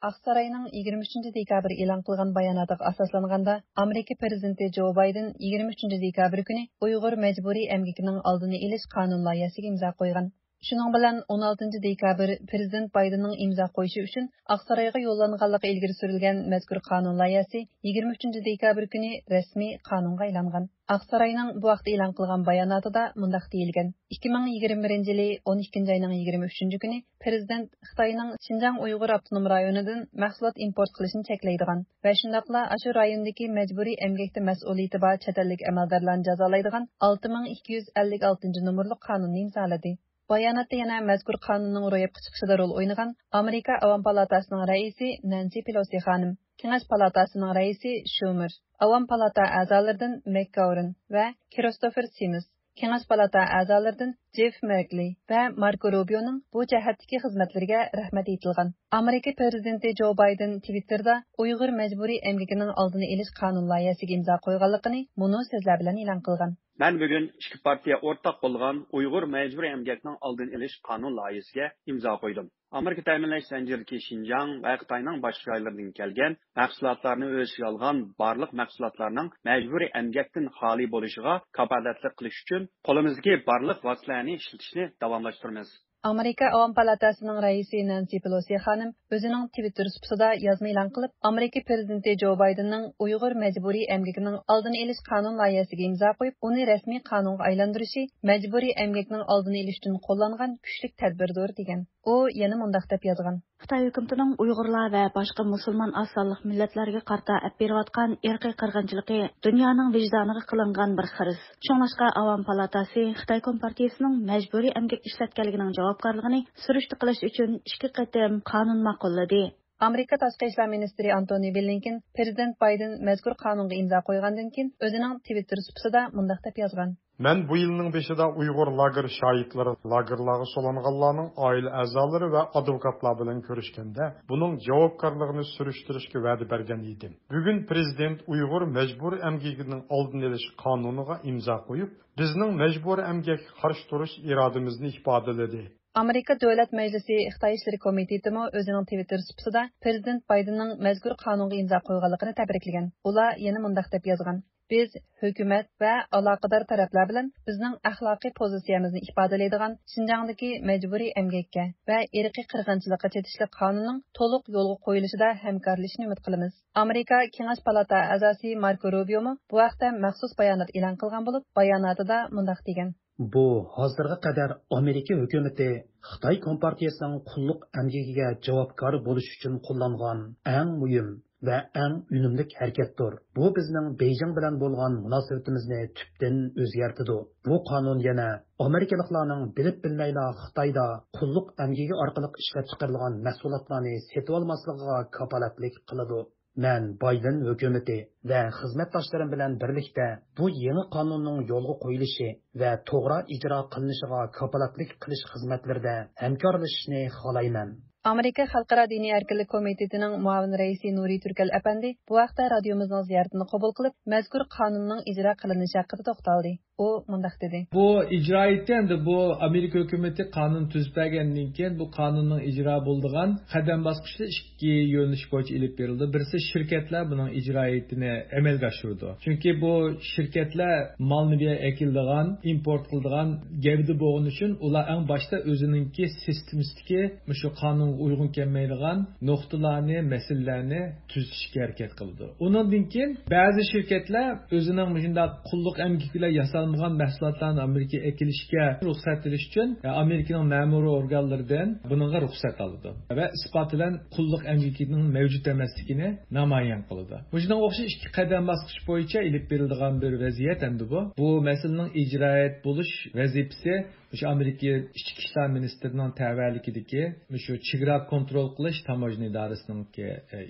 Aqsarayning 23 dekabr e'lon qilgan bayonotga asoslanganda, Amerika prezidenti Jo Bayden 23 dekabr kuni Uyg'ur majburiy emgakining oldini olish qonun loyihasiga imzo qo'ygan. Shuning bilan 16 dekabr prezident Baydenning imzo qo'yishi uchun Aqsarayga yo'llanganligi ilgari surilgan mazkur qonun loyihasi 23 dekabr kuni rasmiy qonunga aylangan. Aqsarayning bu vaqtda e'lon qilgan bayonotida mundaq deyilgan: 2021 yili 12 oyning 23 kuni prezident Xitoyning Xinjiang Uyg'ur avtonom rayonidan mahsulot import qilishni cheklaydigan va shundaqla shu rayondagi majburiy emgakda mas'uliyati bor chet ellik amaldorlarni jazolaydigan 6256 nomerli qonunni imzoladi. Bayonotda yana mazkur qonunning ro'yobga chiqishida rol o'ynagan Amerika Avam palatasining raisi Nancy Pelosi xonim, Kengash palatasining raisi Schumer, Avam palata a'zolaridan McGovern va Christopher Sims, Kengash palata a'zolaridan Jeff Merkley va Marco Rubioning bu jihatdagi xizmatlariga rahmat aytilgan. Amerika prezidenti Jo Bayden Twitterda Uyg'ur majburiy emgakining oldini olish qonun loyihasiga imzo qo'yganligini mo'no so'zlar bilan e'lon qilgan. Ben bugün iki partiya ortak bolgan Uyghur mecburi emgakning oldini olish qonun loyihasiga imzo qo'ydim. Amerika ta'minlash zanjiridagi Xinjiang va Xitoyning boshqa joylaridan kelgan mahsulotlarni o'z ichiga olgan barliq mahsulotlarning majburiy emgakdan xoli bo'lishiga kafolatlik qilish uchun qo'limizdagi barliq vositalarni ishlatishni davomlashtiramiz. Amerika Avam palatasining raisi Nancy Pelosi xonim o'zining Twitter sahifasida yozma e'lon qilib, Amerika prezidenti Jo Baydenning Uyg'ur majburiy emgakining oldini olish qonun loyihasiga imzo qo'yib, uni rasmiy qonunga aylantirishi majburiy emgakning oldini olish uchun qo'llangan kuchli tadbirdir degan. U yana mundaq deb yozgan: Xitoy hukumatining Uyg'urlar va boshqa musulmon asonliq millatlarga qarta berayotgan irqiy qirg'inchiligi dunyoning vijdoniga qilingan bir xiris. Shuningdek, Avam palatasi Xitoy kompartiyasining majburiy emgak ishlatganligining javobgarligini surishti qilish uchun 2 qatim qonun ma'qulladi. Amerika Tashqi ishlar ministri Antony Blinken prezident Bayden mazkur qonunga imzo qo'ygandan keyin o'zining Twitter sahifasida mundaq deb yozgan: Men bu yilning 5-ida Uyg'ur lager şahitleri, lagerlarga solanganlarning oila a'zolari va advokatlar bilan ko'rishganda, buning javobgarligini surishtirishga va'da bergan edim. Bugun prezident Uyg'ur majbur emgakining oldini olish qonuniga imzo qo'yib, bizning majbur emgak qarshi turish irodamizni ifodaladi. Amerika Davlat Majlisi Xitoy ishlari komiteti o'zining Twitter sahifasida prezident Baydenning mazkur qonunga imzo qo'yganligini tabriklagan. Ular yana mundaq deb yozgan: Biz hukumat va aloqador taraflar bilan bizning axloqiy pozitsiyamizni ifodalaydigan Xinjiangdagi majburiy emgakka va irqiy qirg'inchilikqa chetishlik qonunining to'liq yo'lga qo'yilishida hamkorlashishni umid qilamiz. Amerika Kengash palata a'zosi Marco Rubio bu vaqtda maxsus bayonot e'lon qilgan bo'lib, bayonotida mundaq degan: Bu hozirga qadar Amerika hukumatı Xitoy kompartiyasining qulluq emgakiga javobgar bo'lish uchun qo'llangan eng muhim va eng unumli harakatdir. Bu bizning Beijing bilan bo'lgan munosabatimizni tubdan o'zgartirdi. Bu qonun yana Amerikaliklarning bilib bilmayla Xitoyda qulluq emgaki orqali ishlab chiqarilgan mahsulotlarni sotib olmasligiga kafolatlik qiladi. Men Bayden hukumati va xizmatdoshlarim bilan birlikda bu yangi qonunning yo'lga qo'yilishi va to'g'ri ijro qilinishiga kafolatlik qilish xizmatlarida hamkorlashishni xohlayman. Amerika Xalqaro diniy erkinlik komitetining muavin raisi Nuri Turkal apandi bu vaqtda radiomizning ziyoratini qabul qilib, mazkur qonunning ijro qilinishi haqida to'xtaldi. U mundaq dedi: Bu icra etgende bu Amerika hükümeti kanun tüzbergenliğin keyin bu kanunun icra bulduğun kadem baskıçlı iki yönlüş boyunca ilip verildi. Birisi şirketler bunun icraiyetini emel kaçırdı. Çünkü bu şirketler malını bir ekildiğin, import kıldığın gevdi boğun için ular en başta özününki sistemistiki şu kanun uygun gelmeydiğin noktalarını, meselelerini tüzüşke hareket kıldı. Onun dinkin bazı şirketler özünün müşünde kulluk emgikiyle yasal mahsulotlarni Amerika ekilishga ruxsat berish uchun Amerikaning ma'muriy organlaridan bunga ruxsat oldi va isbot bilan qulluq emgakining mavjud emasligini namoyon qildi. Bunga o'xshash ikki qadam bosqich bo'yicha ilib berilgan bir vaziyat endi bu. Bu masalaning ijroiyat bo'lish vazifasi shu Amerika ichki ishlar ministrining tavallikidagi shu chegara kontrol qilish tamojna idorasining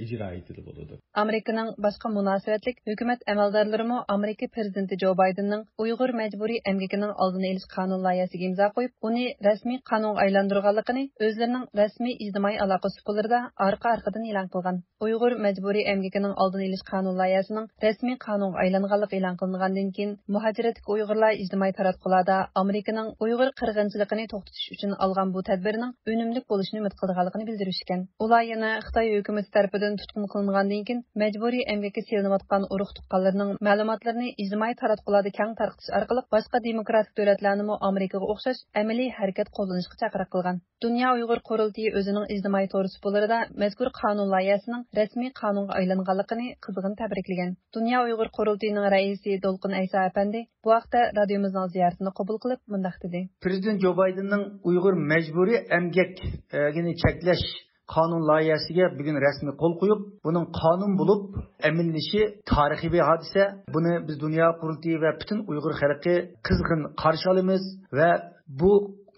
ijroiyati bo'ladi. Amerikaning boshqa munosabatlik hukumat amaldorlari Amerika prezidenti Jo Baydenning Uyg'ur majburiy emgakining oldini olish qonun loyihasiga imzo qo'yib, uni rasmiy qonunga aylantirganligini o'zlarining rasmiy ijtimoiy aloqa suhbatlarida orqa-orqadan e'lon qilgan. Uyg'ur majburiy emgakining oldini olish qonun loyihasining rasmiy qonunga aylanganligi e'lon qilingandan keyin muhojiratdagi Uyg'urlar ijtimoiy taratqularda Amerikaning Uyg'ur Uyg'ur qirg'inchiligini to'xtatish uchun olgan bu tadbirning unumli bo'lishini umid qilganligini bildirishgan. Ular yana Xitoy hukumati tomonidan tutqun qilingandan keyin majburiy emgakka selinayotgan urug' tuqqanlarning ma'lumotlarini ijtimoiy taratqularda keng tarqatish orqali boshqa demokratik davlatlarni Amerikaga o'xshash amaliy harakat qo'llanishga chaqiriq qilgan. Dunyo Uyg'ur qurultiyi o'zining ijtimoiy to'g'risida mazkur qonun loyihasining rasmiy qonunga aylanganligini qizg'in tabriklagan. Dunyo Uyg'ur qurultiyining raisi Dolqin Aysa apandi bu haqda radiomizning ziyoratini qabul qilib mundaq dedi. Prezident Jo Baydenning Uyg'ur majburiy emgakni cheklash qonun loyihasiga bugun rasmiy qo'l qo'yib, buning qonun bo'lib amallanishi tarixiy bir hodisa. Buni biz dunyo qurultiyi va butun Uyg'ur xalqi qizg'in qarshi olamiz va bu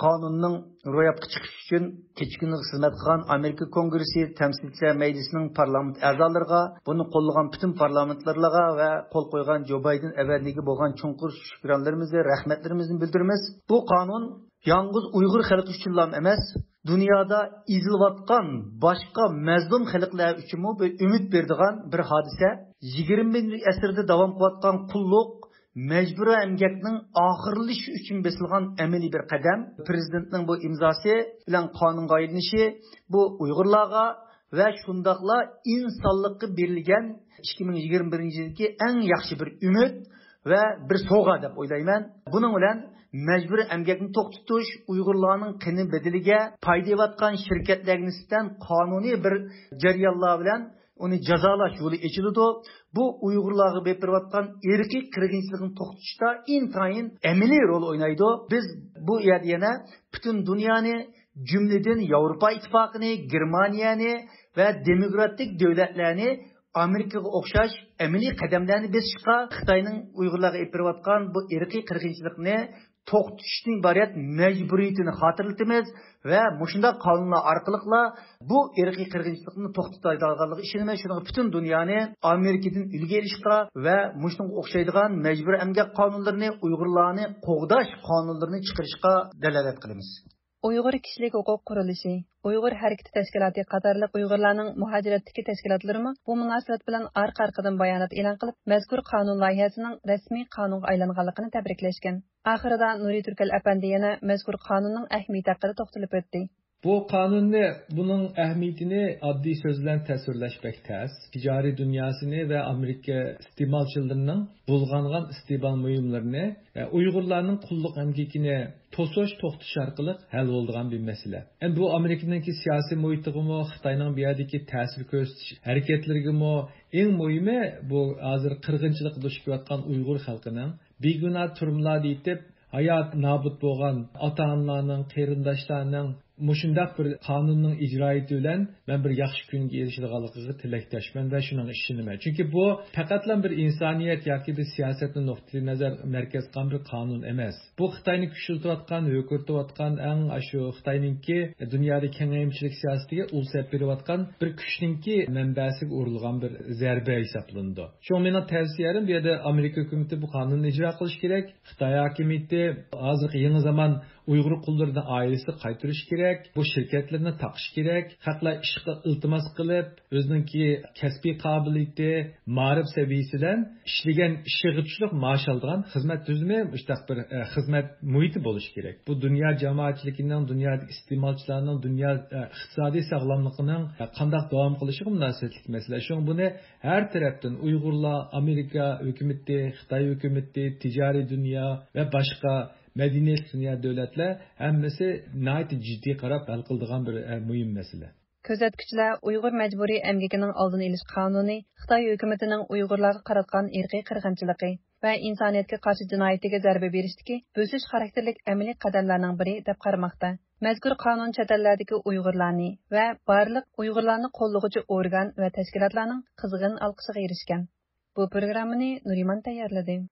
qonunning ro'yobga chiqish uchun kechkinlik xizmat qilgan Amerika Kongresi Temsilchilar Meclisining parlament a'zolariga, buni qo'llagan butun parlamentlarga va qo'l qo'ygan Jo Bayden avvalgiga bo'lgan chunqur shukronlarimizni, rahmatlarimizni bildiramiz. Bu qonun yalnız Uyg'ur xalqi uchun emas, dunyoda izilayotgan boshqa mazlum xalqlar uchun bir umid beradigan bir hodisa. 20-asrda davom qilayotgan qulluq mecburi emgakning oxirlashi uchun besilgan amaliy bir qadam. Prezidentning bu imzosi bilan qonunga aylanishi bu Uyg'urlarga va shundaqla insonlikka berilgan 2021-yildagi eng yaxshi bir umid va bir sovg'a deb o'ylayman. Buning bilan mecburi emgakni to'xtatish Uyg'urlarning qini bedeliga foydalanayotgan shirkatlarga nisbatan qonuniy bir jarayonlar bilan uni jazolash yo'li ochiladi. Bu Uyg'urlarga bepirvatgan irqiy qirg'inchilikni to'xtatishda intayin amaliy rol o'ynaydi. Biz bu yerda yana butun dunyoni, jumladan Yevropa ittifoqini, Germaniyani va demokratik davlatlarni Amerikaga o'xshash amaliy qadamlarni besishga, Xitoyning Uyg'urlarga bepirvatgan bu irqiy qirg'inchilikni to'xtatishning iborat majburiyatini xotirlatamiz va mushunda qonunlar orqali bu irqiy qirg'inchilikni to'xtatadiganligi ishonamiz. Shuning butun dunyoni Amerikadan ulgu olishga va mushunga o'xshaydigan majbur emgak qonunlarini, Uyg'urlarni qo'g'dash qonunlarini chiqarishga dalolat qilamiz. Uyg'ur kishilik huquq qurilishi, Uyg'ur harakati tashkiloti qatorliq Uyg'urlarning muhojiratdagi tashkilotlarimi bu munosabat bilan orqa-orqadan bayonot e'lon qilib, mazkur qonun loyihasining rasmiy qonunga aylanganligini tabriklashgan. Oxirida Nuri Turkal apandi yana mazkur qonunning ahamiyati haqida to'xtalib o'tdi. Bu qonunni, buning ahamiyatini oddiy so'z bilan tasvirlash pek tez. Tijoriy dunyosini va Amerika iste'molchilarining bulg'angan iste'mol buyumlarini Uyg'urlarning qulluq emgakini to'xtatish orqali hal bo'ladigan bir masala. Bu Amerikaning siyosiy muhitiga, Xitoyning bu yerdagi ta'sir ko'rsatish harakatlariga eng muhimi bu hozir qirg'inchilikqa duch kelayotgan Uyg'ur xalqining begunoh turmlar deytib hayot nobud bo'lgan ota-onalarning, qarindoshlarning mushundaq bir qonunning ijroiyati bilan men bir yaxshi kunga erishadiganligiga tilakdoshman va shuning ishonaman. Chunki bu faqatla bir insoniyat yoki bir siyosatning nuqtai nazar markaz qilgan bir qonun emas. Bu Xitoyni kuchaytirayotgan, yo'qotayotgan eng shu Xitoyninki dunyoda kengayimchilik siyosatiga ulsab berayotgan bir kuchninki manbasiga urilgan bir zarba hisoblanadi. Shu mening tavsiyalarim bu yerda Amerika hukumati bu qonunni ijro qilish kerak. Xitoy hokimiyati hozirgi yangi zamon Uyg'ur qullarini oilasi qaytarish kerak. Bu shirkatlarni taqish kerak. Xalqlar ishga iltimos qilib, o'zininki kasbiy qobiliyati, ma'rif saviyasidan ishlagan ishig'ichilik maosh oladigan xizmat tuzumi, mushtaq bir xizmat muhiti bo'lishi kerak. Bu dunyo jamoatchiligining, dunyo iste'molchilarining, dunyo iqtisodiy sog'lomligining qanday davom qilishiga munosabatli masala. Shuning buni har tarafdan Uyg'urlar, Amerika hukumati, Xitoy hukumati, tijoriy dunyo va boshqa madaniyat dunyo davlatlar hammasi nayt jiddiy qarab hal qiladigan bir muhim masala. Kuzatuvchilar Uyg'ur majburiy emgakining oldini olish qonuni Xitoy hukumatining Uyg'urlarga qaratgan irqiy qirg'inchiligi va insoniyatga qarshi jinoyatiga zarba berishdagi bo'sish xarakterlik amaliy qadamlarning biri deb qaramoqda. Mazkur qonun chet ellardagi Uyg'urlarni va barliq Uyg'urlarni qo'llovchi organ va tashkilotlarning qizg'in olqishiga erishgan. Bu programmani Nuriman tayyorladi.